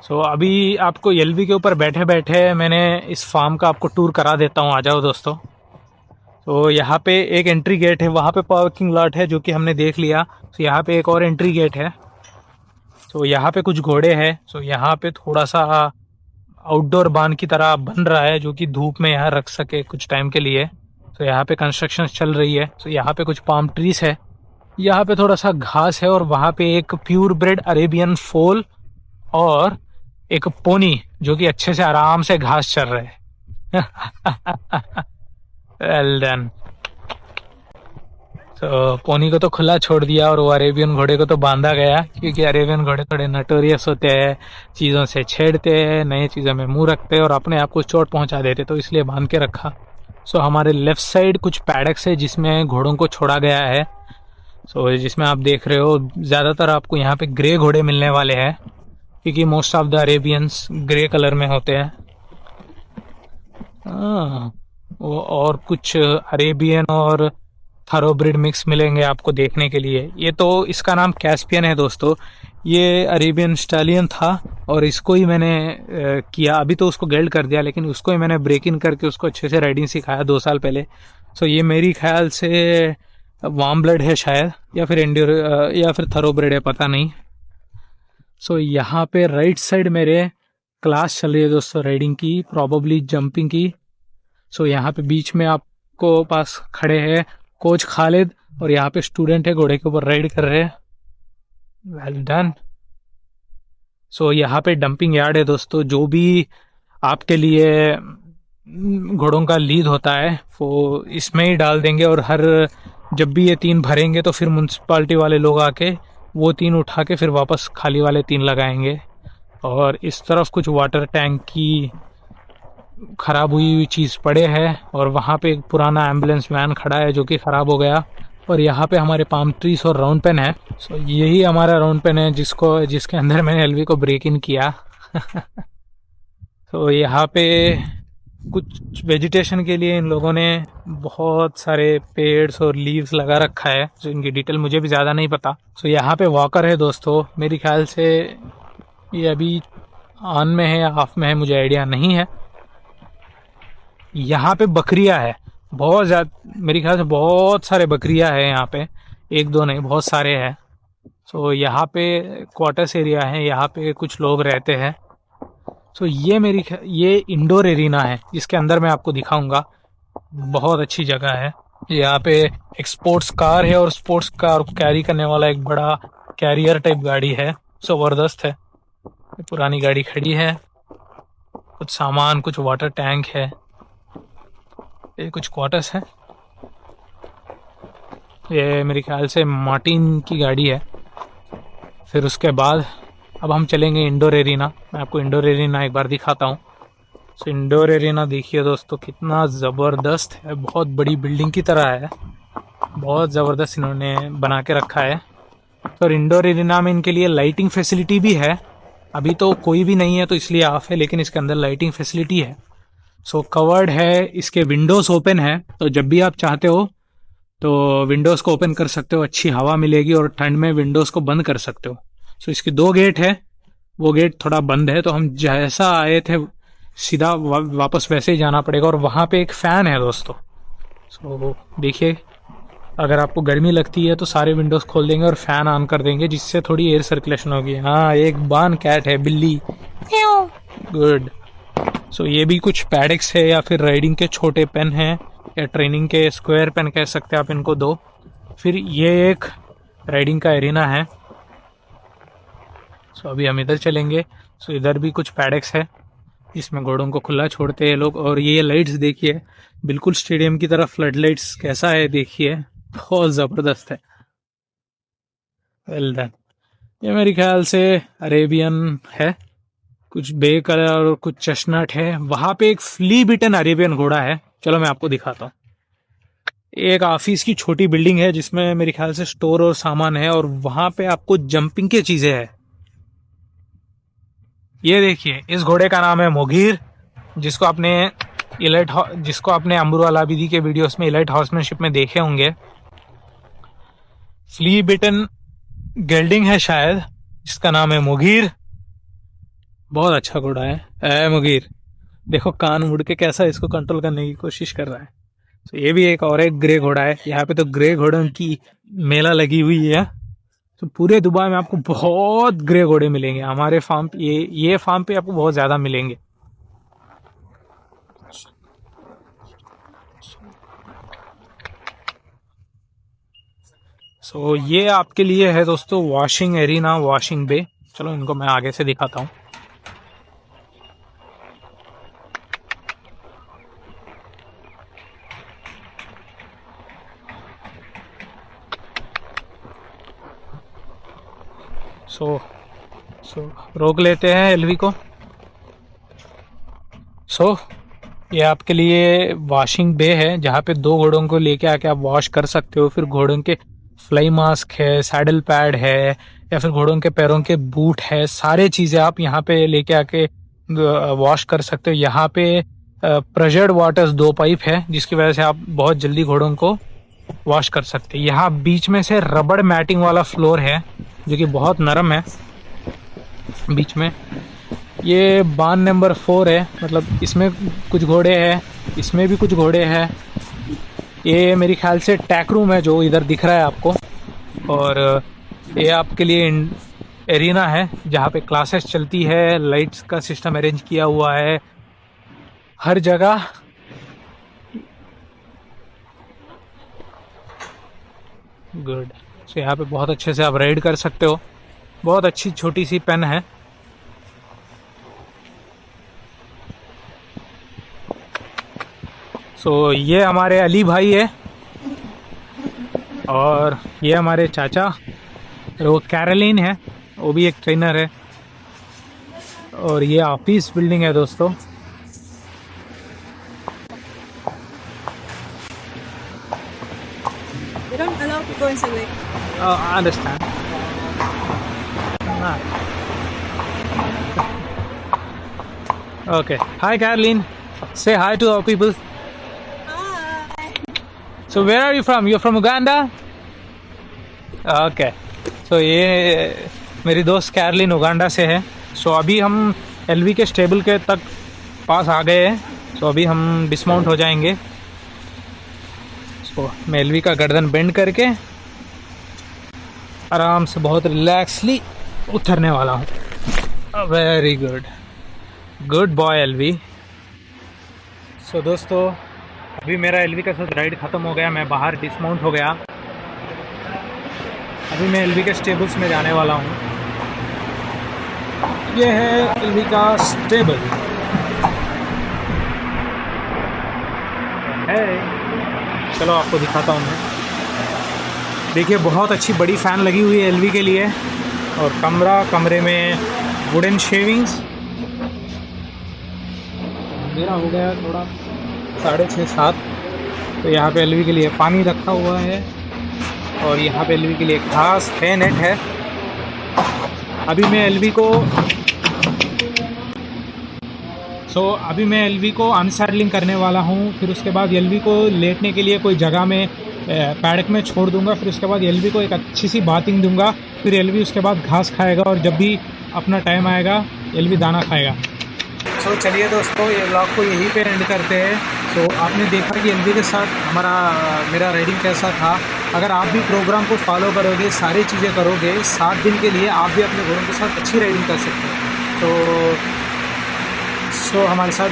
अभी आपको एलवी के ऊपर बैठे बैठे मैंने इस फार्म का आपको टूर करा देता हूँ। आ जाओ दोस्तों। यहाँ पे एक एंट्री गेट है, वहाँ पे पार्किंग लॉट है जो कि हमने देख लिया। यहाँ पे एक और एंट्री गेट है। यहाँ पे कुछ घोड़े हैं। यहाँ पे थोड़ा सा आउटडोर बांध की तरह बन रहा है जो कि धूप में यहाँ रख सके कुछ टाइम के लिए। यहाँ पे कंस्ट्रक्शन चल रही है। यहाँ पे कुछ पाम ट्रीज है, यहाँ पे थोड़ा सा घास है और वहाँ पे एक प्योर ब्रेड अरेबियन फोल और एक पोनी जो कि अच्छे से आराम से घास चर रहे हैं। Well done. पोनी को तो खुला छोड़ दिया और वो अरेबियन घोड़े को तो बांधा गया, क्योंकि अरेबियन घोड़े थोड़े नटोरियस होते हैं, चीज़ों से छेड़ते हैं, नई चीज़ों में मुंह रखते हैं और अपने आप को चोट पहुंचा देते, तो इसलिए बांध के रखा। हमारे लेफ्ट साइड कुछ पैडक्स है जिसमें घोड़ों को छोड़ा गया है। जिसमें आप देख रहे हो ज़्यादातर आपको यहाँ पे ग्रे घोड़े मिलने वाले हैं, क्योंकि most of the Arabians grey colour में होते हैं। और कुछ अरेबियन और थारोब्रिड मिक्स मिलेंगे आपको देखने के लिए। ये तो इसका नाम कैस्पियन है दोस्तों। ये अरेबियन स्टालियन था और इसको ही मैंने किया। अभी तो उसको गेल्ड कर दिया, लेकिन उसको ही मैंने ब्रेक इन करके उसको अच्छे से राइडिंग सिखाया 2 साल पहले। ये मेरी ख्याल से वार्म ब्लड है शायद, या फिर एंड्योर या फिर थारोब्रिड है, पता नहीं। यहाँ पे राइट साइड मेरे क्लास चल रही है दोस्तों राइडिंग की, प्रॉबेबली जंपिंग की। यहाँ पे बीच में आपको पास खड़े हैं कोच खालिद और यहाँ पे स्टूडेंट है घोड़े के ऊपर राइड कर रहे हैं। Well done. यहाँ पे डंपिंग यार्ड है दोस्तों। जो भी आपके लिए घोड़ों का लीद होता है वो इसमें ही डाल देंगे, और हर जब भी ये 3 भरेंगे तो फिर म्यूनसिपालिटी वाले लोग आके वो 3 उठा के फिर वापस खाली वाले 3 लगाएंगे। और इस तरफ कुछ वाटर टैंक की खराब हुई चीज़ पड़े है, और वहाँ पे एक पुराना एम्बुलेंस वैन खड़ा है जो कि ख़राब हो गया। और यहाँ पे हमारे पाम ट्रीज और राउंड पेन है। यही हमारा राउंड पेन है जिसके अंदर मैंने एलवी को ब्रेक इन किया। यहाँ पे कुछ वेजिटेशन के लिए इन लोगों ने बहुत सारे पेड्स और लीव्स लगा रखा है, जो इनकी डिटेल मुझे भी ज़्यादा नहीं पता। यहाँ पे वॉकर है दोस्तों। मेरी ख्याल से ये अभी ऑन में है या ऑफ में है, मुझे आइडिया नहीं है। यहाँ पे बकरियां है बहुत ज़्यादा, मेरी ख्याल से बहुत सारे बकरियां है यहाँ पे, 1-2 नहीं, बहुत सारे हैं। यहाँ पे क्वार्टर्स एरिया है, यहाँ पे कुछ लोग रहते हैं। ये इंडोर एरिना है जिसके अंदर मैं आपको दिखाऊंगा। बहुत अच्छी जगह है। यहाँ पे एक स्पोर्ट्स कार है और स्पोर्ट्स कार को कैरी करने वाला एक बड़ा कैरियर टाइप गाड़ी है, ज़बरदस्त है। पुरानी गाड़ी खड़ी है, कुछ सामान, कुछ वाटर टैंक है, ये कुछ क्वार्टर्स है। ये मेरे ख्याल से मार्टिन की गाड़ी है। फिर उसके बाद अब हम चलेंगे इंडोर एरिना। मैं आपको इंडोर एरिना एक बार दिखाता हूँ। इंडोर एरिना देखिए दोस्तों कितना ज़बरदस्त है, बहुत बड़ी बिल्डिंग की तरह है, बहुत ज़बरदस्त इन्होंने बना के रखा है। और इंडोर एरिना में इनके लिए लाइटिंग फैसिलिटी भी है। अभी तो कोई भी नहीं है तो इसलिए ऑफ है, लेकिन इसके अंदर लाइटिंग फैसिलिटी है। कवर्ड है, इसके विंडोज़ ओपन है, तो जब भी आप चाहते हो तो विंडोज़ को ओपन कर सकते हो, अच्छी हवा मिलेगी, और ठंड में विंडोज़ को बंद कर सकते हो। इसके 2 गेट है, वो गेट थोड़ा बंद है, तो हम जैसा आए थे सीधा वापस वैसे ही जाना पड़ेगा। और वहाँ पे एक फ़ैन है दोस्तों। देखिए, अगर आपको गर्मी लगती है तो सारे विंडोज़ खोल देंगे और फ़ैन ऑन कर देंगे, जिससे थोड़ी एयर सर्कुलेशन होगी। हाँ, एक बान कैट है, बिल्ली। गुड। ये भी कुछ पैडिक्स है या फिर राइडिंग के छोटे पेन हैं, या ट्रेनिंग के स्क्वायर पेन कह सकते हैं आप इनको 2। फिर ये एक राइडिंग का एरिना है। अभी हम इधर चलेंगे। इधर भी कुछ पैडिक्स है जिसमें घोड़ों को खुला छोड़ते हैं लोग। और ये लाइट्स देखिए, बिल्कुल स्टेडियम की तरह फ्लड लाइट्स कैसा है देखिए, बहुत ज़बरदस्त है। Well done. ये मेरे ख्याल से अरेबियन है, कुछ बे कलर और कुछ चेस्टनट है। वहाँ पे एक फ्ली बिटन अरेबियन घोड़ा है, चलो मैं आपको दिखाता हूँ। एक ऑफिस की छोटी बिल्डिंग है जिसमें मेरे ख्याल से स्टोर और सामान है, और वहाँ पे आपको जंपिंग की चीज़ें हैं। ये देखिए, इस घोड़े का नाम है मोगीर, जिसको आपने अम्बुरा लाबिदी के वीडियोस में इलाइट हॉर्समैनशिप में देखे होंगे। फ्ली बिटन गेल्डिंग है शायद, इसका नाम है मोगीर। बहुत अच्छा घोड़ा है। ए मुगीर, देखो कान मुड़ के कैसा इसको कंट्रोल करने की कोशिश कर रहा है। तो ये भी एक ग्रे घोड़ा है। यहाँ पे तो ग्रे घोड़ों की मेला लगी हुई है। तो पूरे दुबई में आपको बहुत ग्रे घोड़े मिलेंगे। हमारे फार्म पे ये फार्म पे आपको बहुत ज्यादा मिलेंगे। सो ये आपके लिए है दोस्तों वॉशिंग एरिना, वॉशिंग बे। चलो इनको मैं आगे से दिखाता हूँ। सो सो रोक लेते हैं एलवी को। सो ये आपके लिए वॉशिंग बे है, जहाँ पे दो घोड़ों को लेके आके आप वॉश कर सकते हो। फिर घोड़ों के फ्लाई मास्क है, सैडल पैड है, या फिर घोड़ों के पैरों के बूट है, सारे चीज़ें आप यहाँ पे लेके आके वॉश कर सकते हो। यहाँ पे प्रेशर्ड वाटर्स 2 पाइप है, जिसकी वजह से आप बहुत जल्दी घोड़ों को वॉश कर सकते हैं। यहाँ बीच में से रबड़ मैटिंग वाला फ्लोर है, जो कि बहुत नरम है बीच में। ये बान नंबर 4 है, मतलब इसमें कुछ घोड़े हैं, इसमें भी कुछ घोड़े हैं। ये मेरी ख्याल से टैक रूम है जो इधर दिख रहा है आपको। और ये आपके लिए एरिना है, जहाँ पे क्लासेस चलती है, लाइट्स का सिस्टम अरेंज किया हुआ है हर जगह। गुड। सो यहाँ पे बहुत अच्छे से आप राइड कर सकते हो। बहुत अच्छी छोटी सी पेन है। सो ये हमारे अली भाई है, और ये हमारे चाचा, वो कैरोलिन है, वो भी एक ट्रेनर है। और ये ऑफिस बिल्डिंग है दोस्तों। They don't allow to go inside like I understand. Okay. Hi, Caroline. Say hi to our people. hi. So where are you from? You're from Uganda? Okay. So ये मेरी दोस्त Carolyn Uganda से है। सो अभी हम LV के stable के तक पास आ गए हैं। सो अभी हम डिसमाउंट हो जाएंगे। सो मैं एलवी का गर्दन बेंड करके आराम से बहुत रिलैक्सली उतरने वाला हूँ। वेरी गुड, गुड बॉय एलवी। सो दोस्तों, अभी मेरा एलवी का साथ राइड ख़त्म हो गया। मैं बाहर डिसमाउंट हो गया। अभी मैं एलवी के स्टेबल्स में जाने वाला हूँ। ये है एलवी का स्टेबल है। चलो आपको दिखाता हूँ मैं। देखिए बहुत अच्छी बड़ी फ़ैन लगी हुई है एलवी के लिए। और कमरे में वुडन शेविंग्स। मेरा हो गया थोड़ा 6:30-7। तो यहाँ पे एलवी के लिए पानी रखा हुआ है, और यहाँ पे एलवी के लिए घास है, नेट है। अभी मैं एलवी को अनसैडलिंग करने वाला हूँ। फिर उसके बाद एलवी को लेटने के लिए कोई जगह में पैडक में छोड़ दूंगा। फिर उसके बाद एलवी को एक अच्छी सी बाथिंग दूंगा। फिर एलवी उसके बाद घास खाएगा, और जब भी अपना टाइम आएगा एलवी दाना खाएगा। सो चलिए दोस्तों, ये व्लॉग को यहीं पे एंड करते हैं। सो आपने देखा कि एलवी के साथ मेरा राइडिंग कैसा था। अगर आप भी प्रोग्राम को फॉलो करोगे, सारी चीज़ें करोगे, 7 दिन के लिए आप भी अपने घोड़ों के साथ अच्छी राइडिंग कर सकते हो। सो हमारे साथ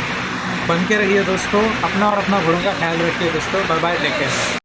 बन के रहिए दोस्तों। अपना और अपना घोड़ों का ख्याल रखिए दोस्तों। Bye bye, take care.